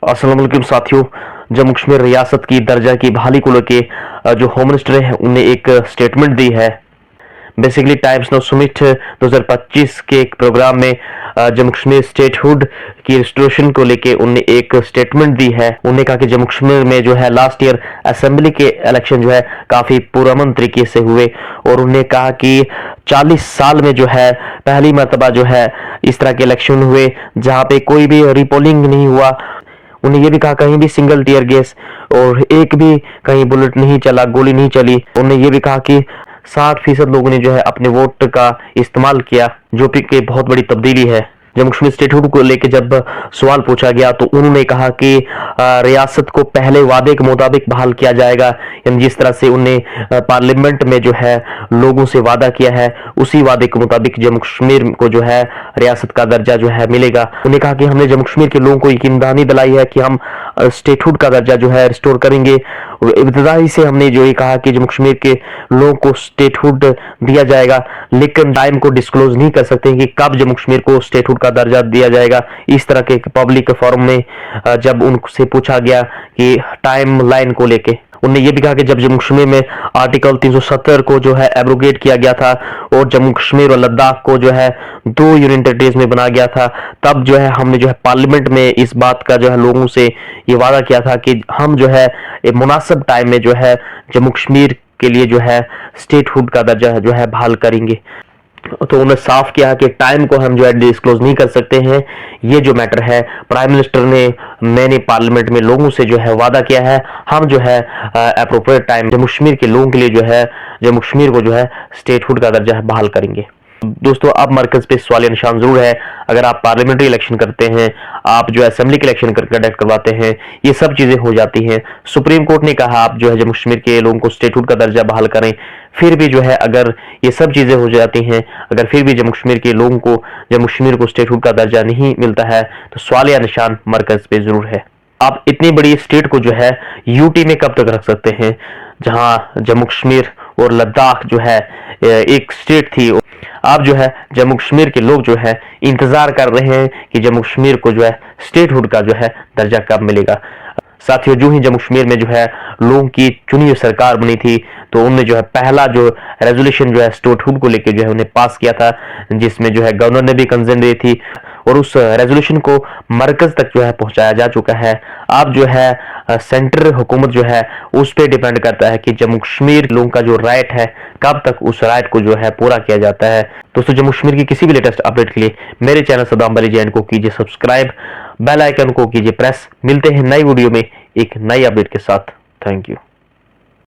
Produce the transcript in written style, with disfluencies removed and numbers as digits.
अस्सलाम वालेकुम साथियों, जम्मू कश्मीर रियासत की दर्जा की बहाली को लेके जो होम मिनिस्टर है उन्हें एक स्टेटमेंट दी है। बेसिकली टाइम्स नाउ समिट 2025 के एक प्रोग्राम में जम्मू कश्मीर स्टेटहुड की रिस्टोरेशन को लेके उन्हें एक स्टेटमेंट दी है। उन्होंने कहा कि जम्मू कश्मीर में जो है लास्ट ईयर असेंबली के इलेक्शन जो है काफी पुरअमन तरीके से हुए और उन्होंने कहा कि 40 साल में जो है पहली मर्तबा जो है इस तरह के इलेक्शन हुए जहां पे कोई भी रिपोलिंग नहीं हुआ। उन्हें यह भी कहा कहीं भी सिंगल टीयर गैस और एक भी कहीं बुलेट नहीं चला, गोली नहीं चली। उन्होंने ये भी कहा कि 60% लोगों ने जो है अपने वोट का इस्तेमाल किया, जो कि बहुत बड़ी तब्दीली है। जम्मू कश्मीर स्टेटहुड को लेकर जब सवाल पूछा गया तो उन्होंने कहा कि रियासत को पहले वादे के मुताबिक बहाल किया जाएगा, यानी जिस तरह से उन्हें पार्लियामेंट में जो है लोगों से वादा किया है उसी वादे के मुताबिक जम्मू कश्मीर को जो है रियासत का दर्जा जो है मिलेगा। उन्होंने कहा कि हमने जम्मू कश्मीर के लोगों को यकीनदहानी दिलाई है कि हम स्टेटहुड का दर्जा जो है रिस्टोर करेंगे। इब्तदाई से हमने जो ये कहा कि जम्मू कश्मीर के लोगों को स्टेटहुड दिया जाएगा, लेकिन टाइम को डिस्क्लोज नहीं कर सकते कि कब जम्मू कश्मीर को स्टेटहुड का दर्जा दिया जाएगा। इस तरह के पब्लिक फोरम में जब उनसे पूछा गया कि टाइम लाइन को लेके, उन्होंने ये भी कहा कि जब जम्मू कश्मीर में आर्टिकल 370 को जो है एब्रोगेट किया गया था और जम्मू कश्मीर और लद्दाख को जो है 2 यूनियन टेरिटरीज में बनाया गया था, तब जो है हमने जो है पार्लियामेंट में इस बात का जो है लोगों से ये वादा किया था कि हम जो है एक मुनासिब टाइम में जो है जम्मू कश्मीर के लिए जो है स्टेटहुड का दर्जा जो है बहाल करेंगे। तो उन्होंने साफ किया कि टाइम को हम जो है डिस्क्लोज नहीं कर सकते हैं। ये जो मैटर है प्राइम मिनिस्टर ने मैंने पार्लियामेंट में लोगों से जो है वादा किया है, हम जो है एप्रोप्रिएट टाइम जम्मू कश्मीर के लोगों के लिए जो है जम्मू कश्मीर को जो है स्टेटहुड का दर्जा है बहाल करेंगे। दोस्तों, अब मरकज पे सवालिया निशान जरूर है। अगर आप पार्लियामेंट्री इलेक्शन करते हैं, आप जो असेंबली के इलेक्शन कंडक्ट करवाते हैं, ये सब चीजें हो जाती हैं। सुप्रीम कोर्ट ने कहा आप जो है जम्मू कश्मीर के लोगों को स्टेटहुड का दर्जा बहाल करें, फिर भी जो है अगर ये सब चीजें हो जाती हैं, अगर फिर भी जम्मू कश्मीर के लोगों को जम्मू कश्मीर को स्टेटहुड का दर्जा नहीं मिलता है, तो सवालिया निशान मरकज पे जरूर है। आप इतनी बड़ी स्टेट को जो है यूटी में कब तक रख सकते हैं, जहां जम्मू कश्मीर और लद्दाख जो है एक स्टेट थी। आप जो है जम्मू कश्मीर के लोग जो है इंतजार कर रहे हैं कि जम्मू कश्मीर को जो है स्टेटहुड का जो है दर्जा कब मिलेगा। साथियों, जो ही जम्मू कश्मीर में जो है लोगों की चुनी हुई सरकार बनी थी तो उन्होंने जो है पहला जो रेजोल्यूशन जो है स्टेटहुड को लेकर जो है उन्हें पास किया था, जिसमें जो है गवर्नर ने भी कंसर्न दी थी और उस रेजोल्यूशन को मरकज तक जो है पहुंचाया जा चुका है। अब जो है सेंटर हुकूमत जो है उस पर डिपेंड करता है कि जम्मू कश्मीर लोगों का जो राइट है कब तक उस राइट को जो है पूरा किया जाता है। दोस्तों, जम्मू कश्मीर की किसी भी लेटेस्ट अपडेट के लिए मेरे चैनल सदाम बली जैन को कीजिए सब्सक्राइब, बेल आइकन को कीजिए प्रेस। मिलते हैं नई वीडियो में एक नई अपडेट के साथ। Thank you.